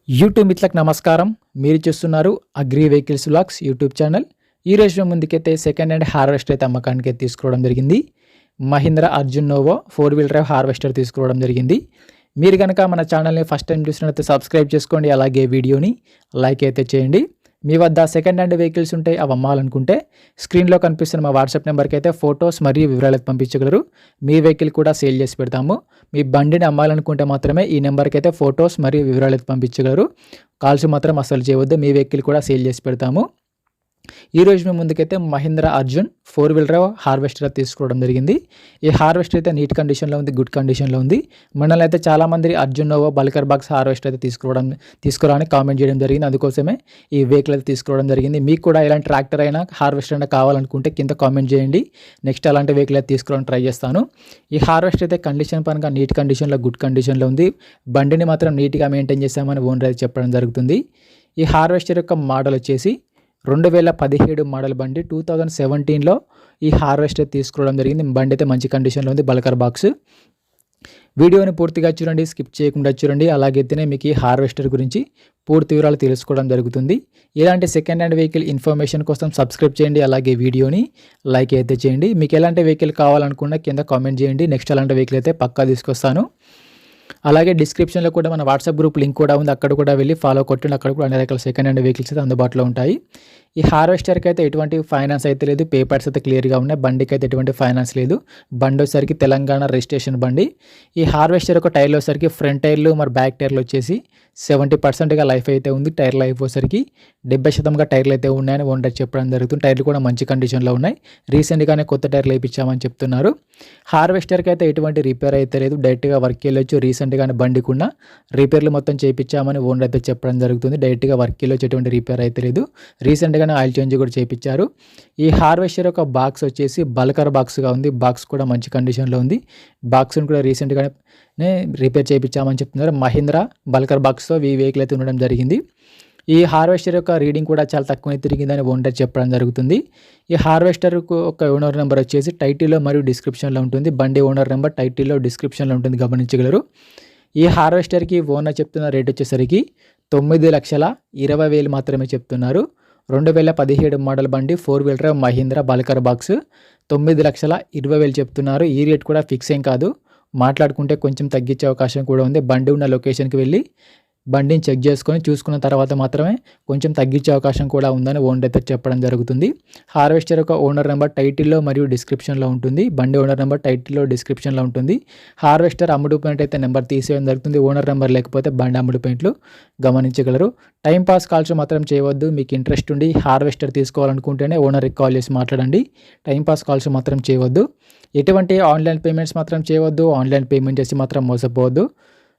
YouTube మిత్రులకు నమస్కారం. మీరు చూస్తున్నారు agri vehicles vlogs YouTube channel. ఈ రోజు ముందుకైతే సెకండ్ హ్యాండ్ హార్వెస్టర్ అయితే అమ్మకానికి తీసుకోవడం జరిగింది. Mahindra Arjun Novo 4 wheel drive harvester తీసుకోవడం జరిగింది. మీరు కనుక మన ఛానల్ని ఫస్ట్ టైం చూసినట్లయితే సబ్స్క్రైబ్ చేసుకోండి, అలాగే వీడియోని లైక్ అయితే చేయండి. మీ వద్ద సెకండ్ హ్యాండ్ వెహికల్స్ ఉంటే అవి అమ్మాలనుకుంటే స్క్రీన్లో కనిపిస్తున్న మా వాట్సాప్ నెంబర్కి అయితే ఫొటోస్ మరియు వివరాలు పంపించగలరు. మీ వెహికల్ కూడా సేల్ చేసి పెడతాము. మీ బండిని అమ్మాలనుకుంటే మాత్రమే ఈ నెంబర్కి అయితే ఫొటోస్ మరియు వివరాలు పంపించగలరు. కాల్స్ మాత్రం అసలు చేయవద్దు, మీ వెహికల్ కూడా సేల్ చేసి పెడతాము. ఈ రోజు మేము ముందుకైతే Mahindra Arjun 4 wheel drive harvester తీసుకోవడం జరిగింది. ఈ హార్వెస్టర్ అయితే నీట్ కండిషన్లో ఉంది, గుడ్ కండిషన్లో ఉంది. మనల్ని అయితే చాలామంది Arjun novo bulkier box harvester అయితే తీసుకురావడానికి కామెంట్ చేయడం జరిగింది. అందుకోసమే ఈ వెహికల్ అయితే తీసుకోవడం జరిగింది. మీకు కూడా ఇలాంటి ట్రాక్టర్ అయినా హార్వెస్టర్ అయినా కావాలనుకుంటే కింద కామెంట్ చేయండి. నెక్స్ట్ అలాంటి వెహికల్ అయితే తీసుకోవడానికి ట్రై చేస్తాను. ఈ హార్వెస్టర్ అయితే కండిషన్ పరంగా నీట్ కండిషన్లో, గుడ్ కండిషన్లో ఉంది. బండిని మాత్రం నీట్గా మెయింటైన్ చేస్తామని ఓనర్ అయితే చెప్పడం జరుగుతుంది. ఈ హార్వెస్టర్ యొక్క మోడల్ వచ్చేసి 2017 మోడల్ బండి. 2017లో ఈ హార్వెస్టర్ తీసుకోవడం జరిగింది. బండి అయితే మంచి కండిషన్లో ఉంది, బల్కర్ బాక్స్. వీడియోని పూర్తిగా చూడండి, స్కిప్ చేయకుండా చూడండి. అలాగైతేనే మీకు ఈ హార్వెస్టర్ గురించి పూర్తి వివరాలు తెలుసుకోవడం జరుగుతుంది. ఇలాంటి సెకండ్ హ్యాండ్ వెహికల్ ఇన్ఫర్మేషన్ కోసం సబ్స్క్రైబ్ చేయండి, అలాగే వీడియోని లైక్ అయితే చేయండి. మీకు ఎలాంటి వెహికల్ కావాలనుకున్నా కింద కామెంట్ చేయండి. నెక్స్ట్ అలాంటి వెహికల్ అయితే పక్కా తీసుకొస్తాను. అలాగే డిస్క్రిప్షన్లో కూడా మన వాట్సాప్ గ్రూప్ లింక్ కూడా ఉంది, అక్కడ కూడా వెళ్ళి ఫాలో కొట్టండి. అక్కడ కూడా అన్ని రకాల సెకండ్ హ్యాండ్ వెహికల్స్ అయితే అందుబాటులో ఉంటాయి. ఈ హార్వెస్టర్కి అయితే ఎటువంటి ఫైనాన్స్ అయితే లేదు, పేపర్స్ అయితే క్లియర్గా ఉన్నాయి. బండికి అయితే ఎటువంటి ఫైనాన్స్ లేదు. బండి వచ్చేసరికి తెలంగాణ రిజిస్ట్రేషన్ బండి. ఈ హార్వెస్టర్ ఒక టైర్లు వచ్చేసరికి ఫ్రంట్ టైర్లు మరి బ్యాక్ టైర్లు వచ్చేసి 70%గా లైఫ్ అయితే ఉంది. టైర్ లైఫ్ వచ్చేసరికి 70% టైర్లు అయితే ఉన్నాయని ఓనర్ చెప్పడం జరుగుతుంది. టైర్లు కూడా మంచి కండిషన్లో ఉన్నాయి. రీసెంట్గానే కొత్త టైర్లు వేయించామని చెప్తున్నారు. హార్వెస్టర్కి అయితే ఎటువంటి రిపేర్ అయితే లేదు, డైరెక్ట్గా వర్క్ వెళ్ళొచ్చు. రీసెంట్గానే బండికి ఉన్న రిపేర్లు మొత్తం చేయించామని ఓనర్ అయితే చెప్పడం జరుగుతుంది. డైరెక్ట్గా వర్క్ వెళ్ళొచ్చు, ఎటువంటి రిపేర్ అయితే లేదు. రీసెంట్గానే ఆయిల్ చేంజ్ కూడా చేయించారు. ఈ హార్వెస్టర్ యొక్క బాక్స్ వచ్చేసి బల్కర్ బాక్స్గా ఉంది. బాక్స్ కూడా మంచి కండిషన్లో ఉంది. బాక్స్ని కూడా రీసెంట్గానే రిపేర్ చేయించామని చెప్తున్నారు. మహీంద్రా బల్కర్ బాక్స్తో ఈ వెహికల్ అయితే ఉండడం జరిగింది. ఈ హార్వెస్టర్ యొక్క రీడింగ్ కూడా చాలా తక్కువనే తిరిగిందని ఓనర్ చెప్పడం జరుగుతుంది. ఈ హార్వెస్టర్కు ఒక ఓనర్ నెంబర్ వచ్చేసి టైటిల్లో మరియు డిస్క్రిప్షన్లో ఉంటుంది. బండి ఓనర్ నెంబర్ టైటిల్లో డిస్క్రిప్షన్లో ఉంటుంది, గమనించగలరు. ఈ హార్వెస్టర్కి ఓనర్ చెప్తున్న రేట్ వచ్చేసరికి 9,20,000 మాత్రమే చెప్తున్నారు. 2017 మోడల్ బండి 4 wheel drive Mahindra bulkier box 9,20,000 చెప్తున్నారు. ఈ రేట్ కూడా ఫిక్స్ ఏం కాదు, మాట్లాడుకుంటే కొంచెం తగ్గించే అవకాశం కూడా ఉంది. బండి ఉన్న లొకేషన్కి వెళ్ళి బండిని చెక్ చేసుకొని చూసుకున్న తర్వాత మాత్రమే కొంచెం తగ్గించే అవకాశం కూడా ఉందని ఓనర్ అయితే చెప్పడం జరుగుతుంది. హార్వెస్టర్ యొక్క ఓనర్ నెంబర్ టైటిల్లో మరియు డిస్క్రిప్షన్లో ఉంటుంది. బండి ఓనర్ నెంబర్ టైటిల్లో డిస్క్రిప్షన్లో ఉంటుంది. హార్వెస్టర్ అమ్ముడు పాయింట్ అయితే నెంబర్ తీసేయడం జరుగుతుంది. ఓనర్ నెంబర్ లేకపోతే బండి అమ్ముడు పాయింట్లు గమనించగలరు. టైంపాస్ కాల్స్ మాత్రం చేయవద్దు. మీకు ఇంట్రెస్ట్ ఉండి హార్వెస్టర్ తీసుకోవాలనుకుంటేనే ఓనర్కి కాల్ చేసి మాట్లాడండి. టైంపాస్ కాల్స్ మాత్రం చేయవద్దు. ఎటువంటి ఆన్లైన్ పేమెంట్స్ మాత్రం చేయవద్దు. ఆన్లైన్ పేమెంట్ చేసి మాత్రం మోసపోవద్దు.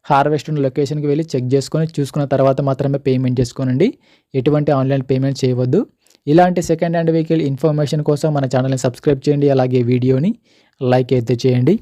హార్వెస్టర్ లొకేషన్కి వెళ్ళి చెక్ చేసుకొని చూసుకున్న తర్వాత మాత్రమే పేమెంట్ చేసుకోనండి. ఎటువంటి ఆన్లైన్ పేమెంట్ చేయవద్దు. ఇలాంటి సెకండ్ హ్యాండ్ వెహికల్ ఇన్ఫర్మేషన్ కోసం మన ఛానల్ని సబ్స్క్రైబ్ చేయండి, అలాగే వీడియోని లైక్ అయితే చేయండి.